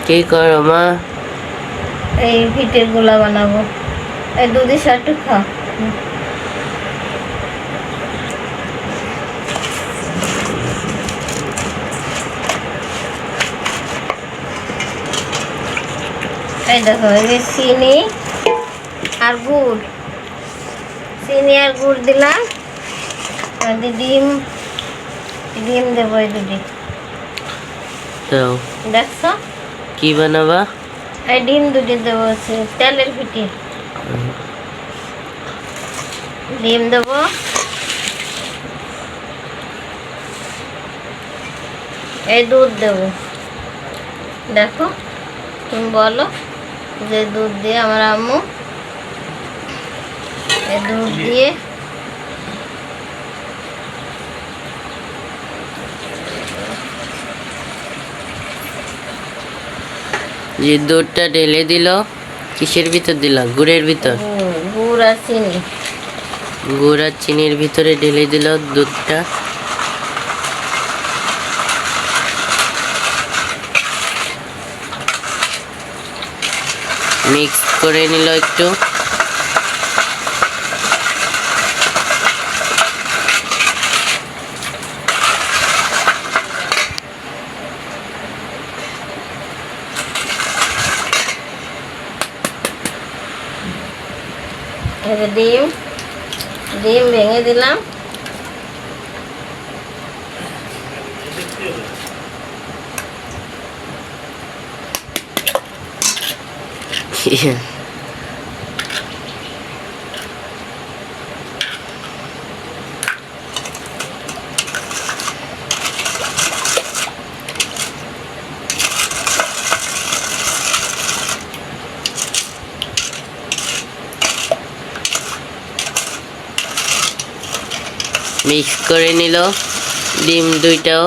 কি করো মা? এই পিঠের গোলা বানাবো। এই দুধের সাথে খা। এই দেখো, এই যে চিনি আর গুড়, চিনি আর গুড় দিলাম, আর ডিম ডিম দেবো। এই দুটি দাও। দেখছো কি বানাবা? এই ডিম দুটি দেবো, তেলের পিঠে। ডিম দেবো, এই দুধ দেবো। দেখো, তুমি বলো যে দুধ দিয়ে আমার আম্মু এই দুধ দিয়ে যে দুধটা ঢেলে দিল, কিসের ভিতর দিলা? গুড়ের ভিতর? গুড় আর চিনি। গুড় আর চিনির ভিতরে ঢেলে দিল দুধটা। মিক্স করে নিল একটু। ডিম ডিম ভেঙে দিলাম। মিক্স করে নিল ডিম দুইটাও।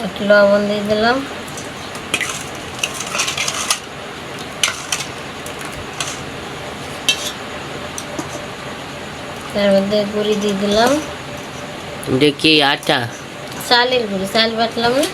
একটু লবণ দিয়ে দিলাম। তার মধ্যে গুঁড়ি দিয়ে দিলাম। এটা কি আটা? চালের গুঁড়ি, চাল বাটলাম না।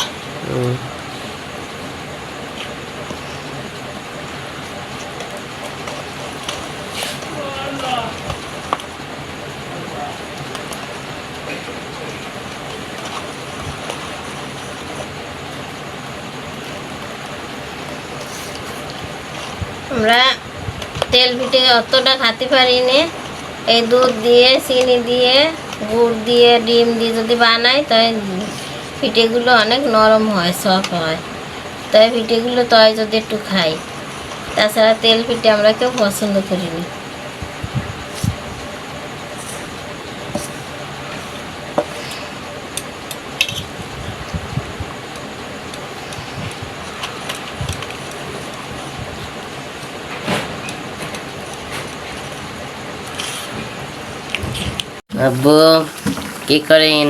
আমরা তেল পিঠে অতটা খেতে পারি না। এই দুধ দিয়ে, চিনি দিয়ে, গুড় দিয়ে, ডিম দিয়ে যদি বানাই, তাই পিঠেগুলো অনেক নরম হয়, সফট হয়। তাই পিঠেগুলো তাই যদি একটু খাই। তাছাড়া তেল পিঠে আমরা কেউ পছন্দ করি না। আব্বু কি করেন?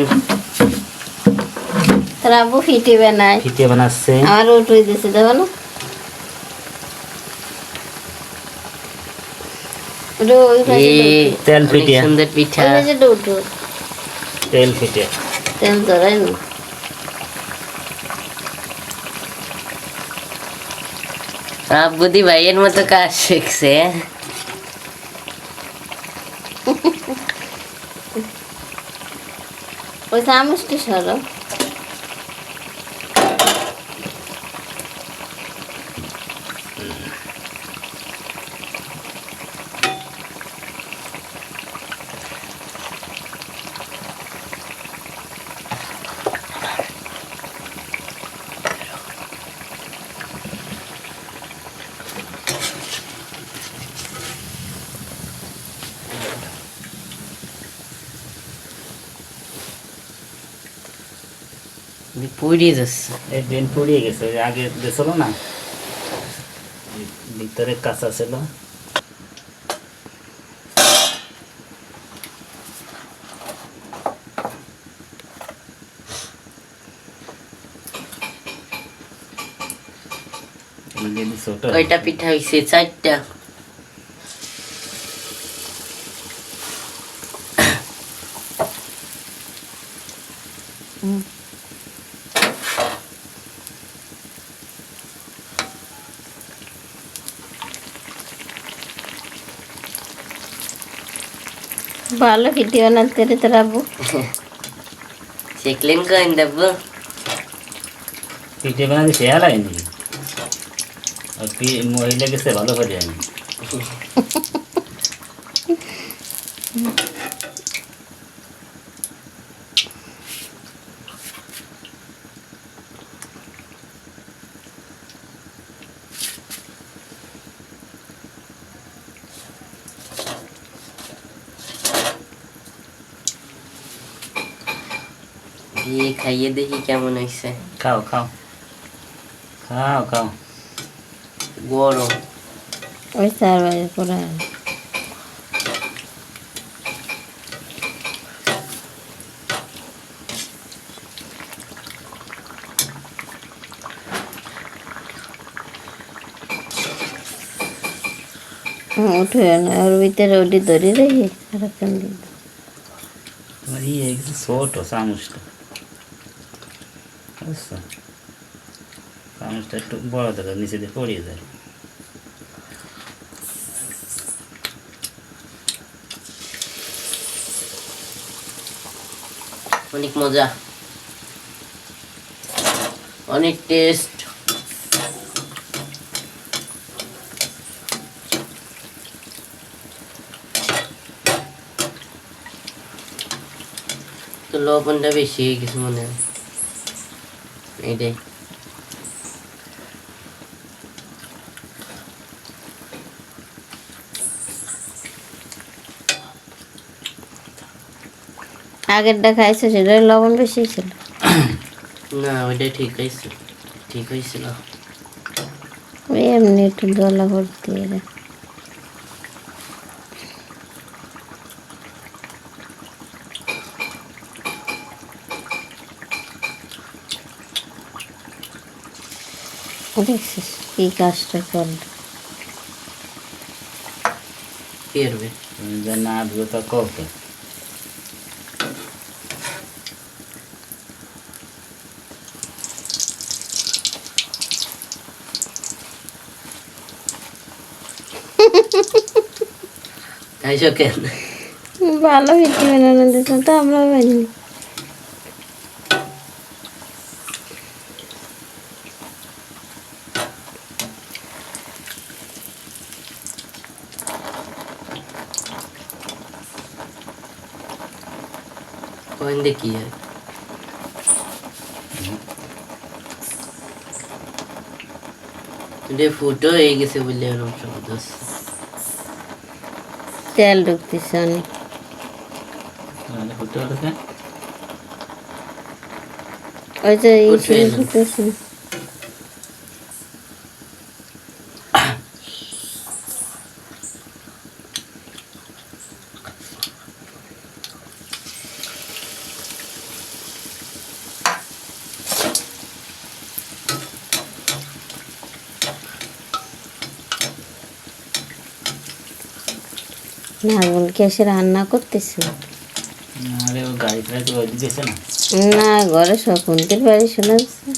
তার আব্বু পিঠে বানায়। পিঠে বানাচ্ছে। আমার উঠে দিয়েছে, দেখো না। তেল পিঠে, সুন্দর পিঠা। তেল পিঠে, তেল ধরাই না। আব্বুদি ভাইয়ের মতো কাজ শিখছে। ওই চামচটি সরো। পুড়িয়ে যাচ্ছে। এই ডিম পুড়িয়ে গেছে, আগে দিয়েছিল না, ভিতরে কাঁচা ছিল। যদি ছোট কয়টা পিঠা হইছে? 4টা। ভালো পিঠে বানাতে রে তোর আব্বু। শিখলেন কইন দেবো? পিঠে বানাতে সে হালাইনি আর মহিলা গেছে ভালো করে আমি দিয়ে খাইয়ে দেখি কেমন হইছে। খাও খাও খাও খাও গরম। ওই চার বাজে পড়া উঠে না ওর ভিতরে ওটি ধরে রেখে সারাক্ষণ দিন তোমার ইয়ে কিছু ছোট চামচটা বুঝছো চামচটা একটু বড় দরকার নিচে দিয়ে পড়িয়ে যায় অনেক মজা, অনেক টেস্ট। তো লবণটা বেশি হয়ে গেছে মনে হয়, এইটাই। আগেরটা খাইছো সেটা লবণ বেশি ছিল। না ওইটাই ঠিক হয়েছে, ঠিক হয়েছিল। ওই এমনি একটু দলা ভর্তি এর দেখছিস কি কাজটা করল। ফিরবে তুমি যা না আসবে তা কবে খাইছো কেন? ভালো পিঠে বানানো দিত তো আমরা বানিনি। কইন দেখি হয়। এটা ফুটো হয়ে গেছে বলে এরকম শব্দ হচ্ছে। তেল ঢুকতেছে অনেক। হতে হতে ওই যে উঠে এলো। ঢুকতেছে না বলকে এসে রান্না করতেছে আরে ও গাড়ি ফেলে তো ওই দিয়েছে না না ঘরে শকুন্তির বাড়ি শোনা যাচ্ছে।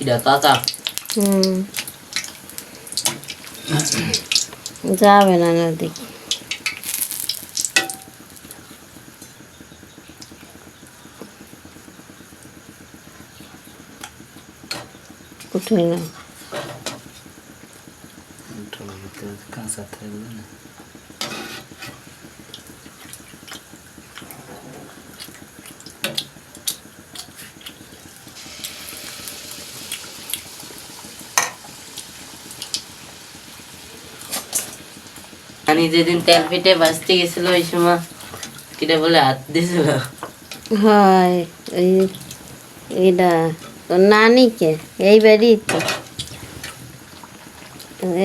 এটা কাকা যাবে না না দেখি উঠে না কাঁচা থাকবে না আমি যেদিন তেল পিঠে বাঁচতে গেছিল ওই সময় কিটা বলে হাত দিয়েছিল। হয় ওই এটা তোর নানিকে এই বাড়ি তো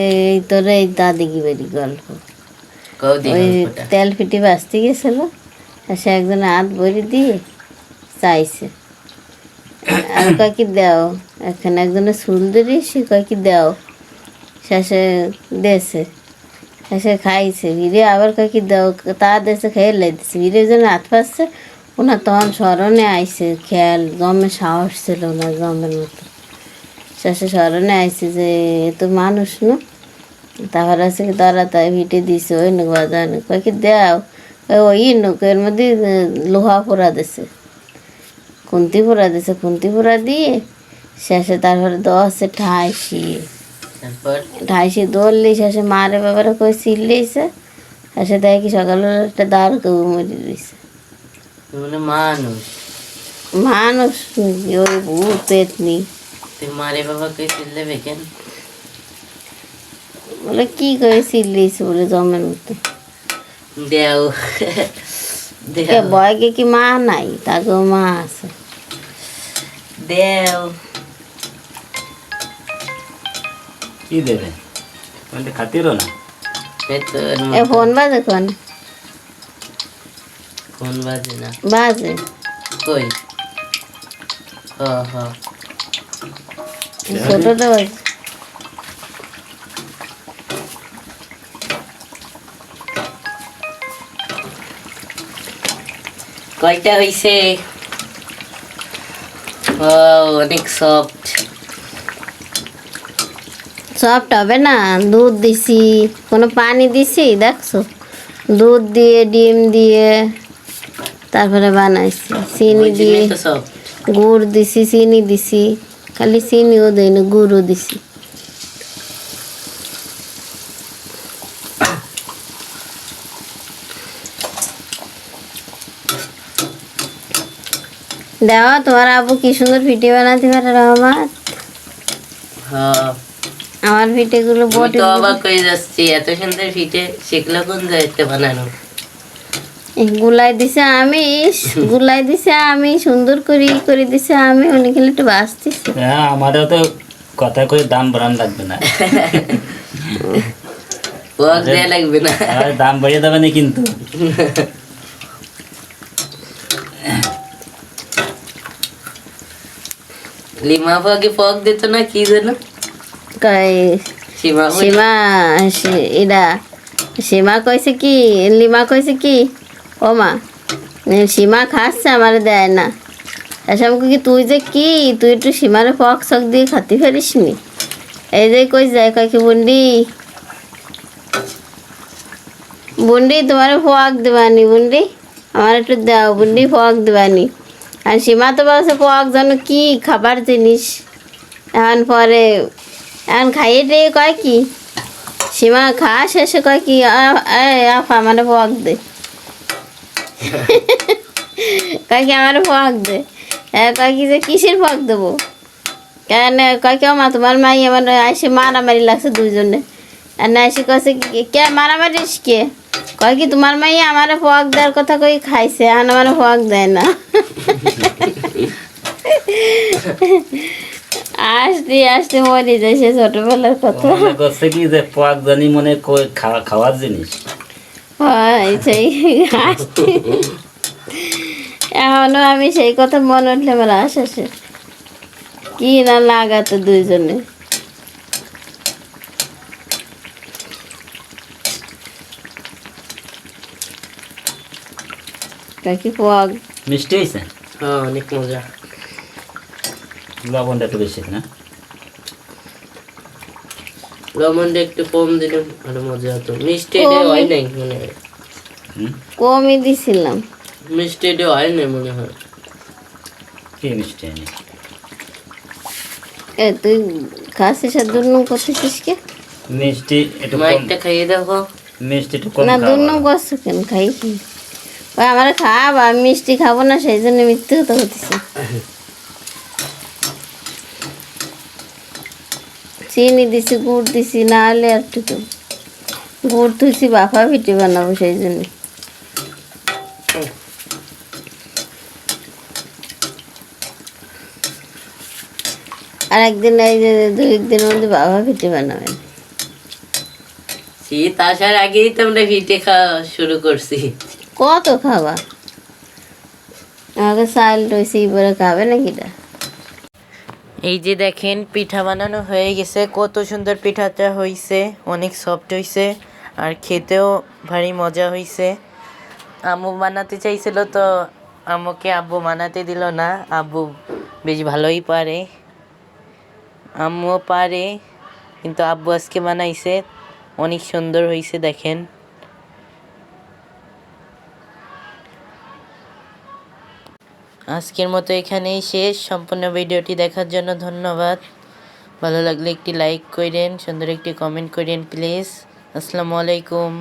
এই তোর এই দাদি কি বাড়ি গল্প কৌদি ওই গল্পটা। তেল পিঠে বাঁচতে গেছিল আর সে একজন হাত ভরি দিয়ে চাইছে আর কয় কি দাও, এখানে একজনের চুল ধরি, সে কয় কি দাও, শেষে দেশে, শেষে খাইছে ভিড়ে, আবার কয় কি দাও, তা দেশে খেয়ে লাই দিছে ভিড়ে, যেন হাত পাচ্ছে ওনার তখন স্মরণে আইছে, খেয়াল জমে সাহস ছিল না জমের মতো, শেষে স্মরণে আইছে যে এ তো মানুষ না, তারপর আছে কি তারা তাই ভিটে দিছে, ওই নোক বাজানো কয় কি দাও, ওই নোকের মধ্যে লোহা পোড়া দিছে, খুন্তি পোড়া দিছে, খুন্তি পোড়া দিয়ে শেষে তারপরে দশে ঠাইশি, তারপর ঠাইশি দৌড়লি, শেষে মারে বাবারা কই চিল্লেছে, শেষে দেখি কি সকালবেলা একটা দাঁড় কেউ মরে দিয়েছে। মানে মানুষ মানুষ নাকি, ওই ভূত পেতনি, তুই মারে বাবাকে চিল্লাবে কেন? বলে কি করে চিল্লিয়েছে বলে জমের মতো, দেও কে দেও বয়কে কি মা নাই, তাকেও মা আছে। দেও কি দেবে মানে খাতিরও না। এই তো এর এ মতো। ফোন বাজে কোন ফোন বাজে না বাজে, কই? হ হ ছোটটা বাজে। কয়টা হইছে? ও অনেক সফট। সফট হবে না, দুধ দিছি, কোনো পানি দিছি দেখছো, দুধ দিয়ে ডিম দিয়ে তারপরে বানাইছি, চিনি দিয়ে, তো সফট। গুড় দিছি, চিনি দিছি, খালি চিনিও দিইনি, গুড়ও দিছি। দেওয়া তোমার আবু কি সুন্দর পিঠে বানাতে পারে রহমান, হ্যাঁ আমার পিঠেগুলো আমি বটে তো অবাক হয়ে যাচ্ছি, এত সুন্দর পিঠে শিখলো কোন জায়গাতে বানানো? গুলাই দিছে আমি, গুলাই দিছে আমি, সুন্দর করে দিছে আমি, অনেক একটু বাঁচতেছি। হ্যাঁ আমারও তো কথা করে দাম বাড়ান লাগবে না। ওয়াক দেয়া লাগবে না। আর দাম বাড়িয়ে দেবে না কিন্তু। লিমা ফাঁকে ফক দিত না কি যেন কয় সীমা বলে। সীমা, এরা সীমা কইছে কি, লিমা কইছে কি, ও মা সীমা খাচ্ছে আমার দেয় না, এসব কি তুই যে কি, তুই একটু সীমারে ফক শক দিয়ে খাতে পারিস নি, এই যে কই যায় কয় কি বুন্ডি, বুন্ডি তোমার ফক দেবানি, বুন্ডি আমার একটু দাও, বুন্ডি ফক দেবানি, আর সীমা তো বলছে ফক যেন কি খাবার জিনিস, এখন পরে এখন খাইয়ে দিয়ে কয় কি, সীমা খা শেষে কয় কি আফা আমার ফক দে, কয় কি আমার ফক দে, কয় কি যে কিসের ফক দেবো, কেন কয় কি মা তোমার মাই আমার এসে মারামারি লাগছে দুইজনে, আর না এসে কয়েছে কে মারামারিস কে, কয় কি তোমার মাই আমার ফক দেওয়ার কথা কই খাইছে, এখন আমার ফক দেয় না। আসতে আসতে মরে যায় সে ছোটবেলার কথা। মনে করছে কি যে পোয়াক জানি মনে খাওয়ার জিনিস। হয় সেই আসতে এখনো আমি সেই কথা মনে উঠলে আমার আসে, কি না লাগাতো দুইজনে। কাকি পোয়াক মিষ্টি হয়েছে, হ্যাঁ অনেক মজা। লবণটা একটু বেশি না? লবণটা একটু কম দিলে ভালো মজা হতো। মিষ্টি এটা হয় নাই মনে হয়, হুম? কমই দিছিলাম। মিষ্টি এটা হয় নাই মনে হয়। কি মিষ্টি হয়নি? এ তুই খাসিস আর দুর্নম করতেছিস কে? মিষ্টি একটু কম, মাইকটা খাইয়ে দেখো। মিষ্টি একটু কম না খাওয়া দুর্নম ভালো। করছো কেন, খাই কি ওই আমার খাওয়াবা, আমি মিষ্টি খাবো না সেই জন্য মৃত্যু হতে হতেছে। চিনি দিছি, গুড় দিছি, না হলে আর একটু গুড় তুইছি, বাফা পিঠে বানাবো সেই জন্য। আর একদিন এই যে 2 দিনের মধ্যে বাবা পিঠে বানাবেন। শীত আসার আগেই তো আমরা পিঠে খাওয়া শুরু করছি। কত খাবা, আমাকে চাল রয়েছে এবারে খাবে নাকি এটা? এই যে দেখেন পিঠা বানানো হয়ে গেছে, কত সুন্দর পিঠাটা হইছে, অনেক সফট হইছে আর খেতেও ভারী মজা হইছে। আম্মু বানাতে চাইছিল তো আম্মুকে আব্বু বানাতে দিল না, আব্বু বেশ ভালোই পারে, আম্মুও পারে, কিন্তু আব্বু আজকে বানাইছে, অনেক সুন্দর হইছে দেখেন। আজকের মতো এখানেই শেষ। সম্পূর্ণ ভিডিওটি দেখার জন্য ধন্যবাদ। ভালো লাগলে একটি লাইক করেন, সুন্দর একটি কমেন্ট করেন প্লিজ। আসসালামু আলাইকুম।